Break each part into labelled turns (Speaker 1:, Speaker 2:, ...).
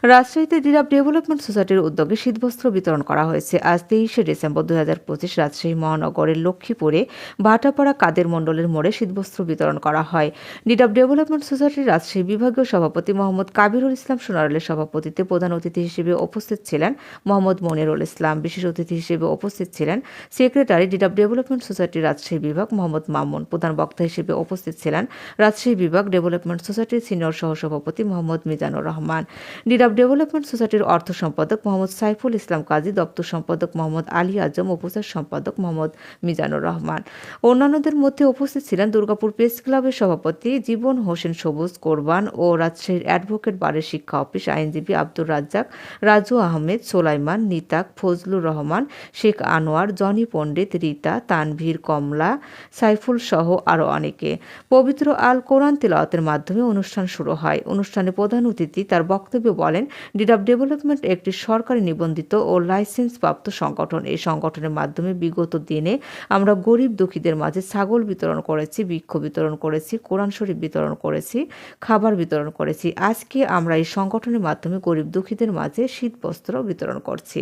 Speaker 1: রাজশাহীতে ডিরাপ ডেভেলপমেন্ট সোসাইটির উদ্যোগে শীতবস্ত্র বিতরণ করা হয়েছে। আজ 23শে ডিসেম্বর 2025 রাজশাহী মহানগরের লক্ষ্মীপুরে ভাটাপাড়া কাদের মণ্ডলের মোড়ে শীতবস্ত্র বিতরণ করা হয়। ডিরাপ ডেভেলপমেন্ট সোসাইটির রাজশাহী বিভাগীয় সভাপতি মোহাম্মদ কাবিরুল ইসলাম সোনারেলের সভাপতিত্বে প্রধান অতিথি হিসেবে উপস্থিত ছিলেন মোহাম্মদ মনিরুল ইসলাম। বিশেষ অতিথি হিসেবে উপস্থিত ছিলেন সেক্রেটারি ডিরাপ ডেভেলপমেন্ট সোসাইটির রাজশাহী বিভাগ মোহাম্মদ মামুন। প্রধান বক্তা হিসেবে উপস্থিত ছিলেন রাজশাহী বিভাগ ডেভেলপমেন্ট সোসাইটির সিনিয়র সহসভাপতি মোহাম্মদ মিজানুর রহমান। ডিরাপ ডেভেলপমেন্ট সোসাইটির অর্থ সম্পাদক মোহাম্মদ সাইফুল ইসলাম কাজী, দপ্তর সম্পাদক মোহাম্মদ আলী আজম, উপচার সম্পাদক মোহাম্মদ মিজানুর রহমান। অন্যান্যদের মধ্যে উপস্থিত ছিলেন দুর্গাপুর প্রেস ক্লাবের সভাপতি জীবন হোসেন সবুজ কোরবান ও রাজশাহীর অ্যাডভোকেট বারের শিক্ষা অফিস আইনজীবী আব্দুর রাজ্জাক, রাজু আহমেদ, সোলাইমান, নিতাক, ফজলুর রহমান, শেখ আনোয়ার, জনি পণ্ডিত, রীতা, তানভীর, কমলা, সাইফুল সহ আরও অনেকে। পবিত্র আল কোরআন তিলাওয়াতের মাধ্যমে অনুষ্ঠান শুরু হয়। অনুষ্ঠানে প্রধান অতিথি তার বক্তব্যে বলেন, ডিরাপ ডেভেলপমেন্ট একটি সরকারি নিবন্ধিত ও লাইসেন্সপ্রাপ্ত সংগঠন। এই সংগঠনের মাধ্যমে বিগত দিনে আমরা গরিব দুঃখীদের মাঝে ছাগল বিতরণ করেছি, বৃক্ষ বিতরণ করেছি, কোরআন শরীফ বিতরণ করেছি, খাবার বিতরণ করেছি। আজকে আমরা এই সংগঠনের মাধ্যমে গরিব দুঃখীদের মাঝে শীতবস্ত্র বিতরণ করছি।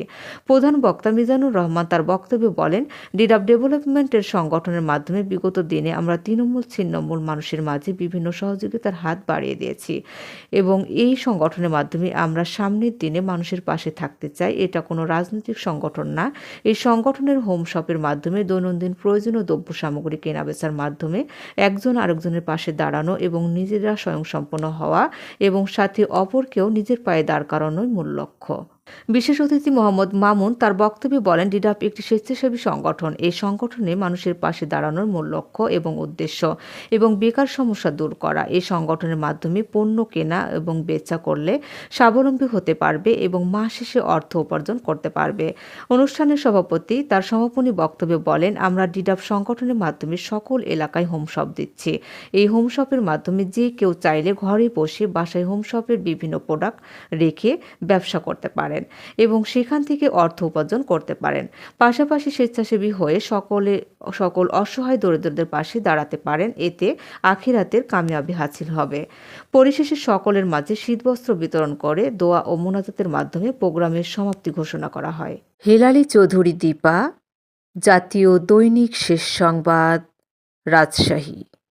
Speaker 1: প্রধান বক্তা মিজানুর রহমান তার বক্তব্যে বলেন, ডিরাপ ডেভেলপমেন্টের সংগঠনের মাধ্যমে বিগত দিনে আমরা তৃণমূল ছিন্নমূল মানুষের মাঝে বিভিন্ন সহযোগিতার হাত বাড়িয়ে দিয়েছি এবং এই সংগঠনের মাধ্যমে আমরা সামনের দিনে মানুষের পাশে থাকতে চাই। এটা কোনো রাজনৈতিক সংগঠন না। এই সংগঠনের হোম শপের মাধ্যমে দৈনন্দিন প্রয়োজনীয় দ্রব্য সামগ্রী কেনাবেচার মাধ্যমে একজন আরেকজনের পাশে দাঁড়ানো এবং নিজেরা স্বয়ংসম্পন্ন হওয়া এবং সাথে অপরকেও নিজের পায়ে দাঁড় করানোই মূল লক্ষ্য। বিশেষ অতিথি মোহাম্মদ মামুন তার বক্তব্যে বলেন, ডিরাপ একটি স্বেচ্ছাসেবী সংগঠন। এই সংগঠনে মানুষের পাশে দাঁড়ানোর মূল লক্ষ্য এবং উদ্দেশ্য এবং বেকার সমস্যা দূর করা। এই সংগঠনের মাধ্যমে পণ্য কেনা এবং বেচা করলে স্বাবলম্বী হতে পারবে এবং মাস শেষে অর্থ উপার্জন করতে পারবে। অনুষ্ঠানের সভাপতি তার সমাপনী বক্তব্যে বলেন, আমরা ডিরাপ সংগঠনের মাধ্যমে সকল এলাকায় হোম শপ দিচ্ছি। এই হোম শপের মাধ্যমে যে কেউ চাইলে ঘরে বসে বাসায় হোম শপের বিভিন্ন প্রোডাক্ট রেখে ব্যবসা করতে পারেন এবং সেখান থেকে অর্থ উপার্জন করতে পারেন। পাশাপাশি স্বেচ্ছাসেবী হয়ে সকল অসহায় দরিদ্রদের পাশে দাঁড়াতে পারেন। এতে আখিরাতের কামিয়াবি হাসিল হবে। পরিশেষে সকলের মাঝে শীতবস্ত্র বিতরণ করে দোয়া ও মোনাজাতের মাধ্যমে প্রোগ্রামের সমাপ্তি ঘোষণা করা হয়। হেলালি চৌধুরী দীপা, জাতীয় দৈনিক শেষ সংবাদ, রাজশাহী।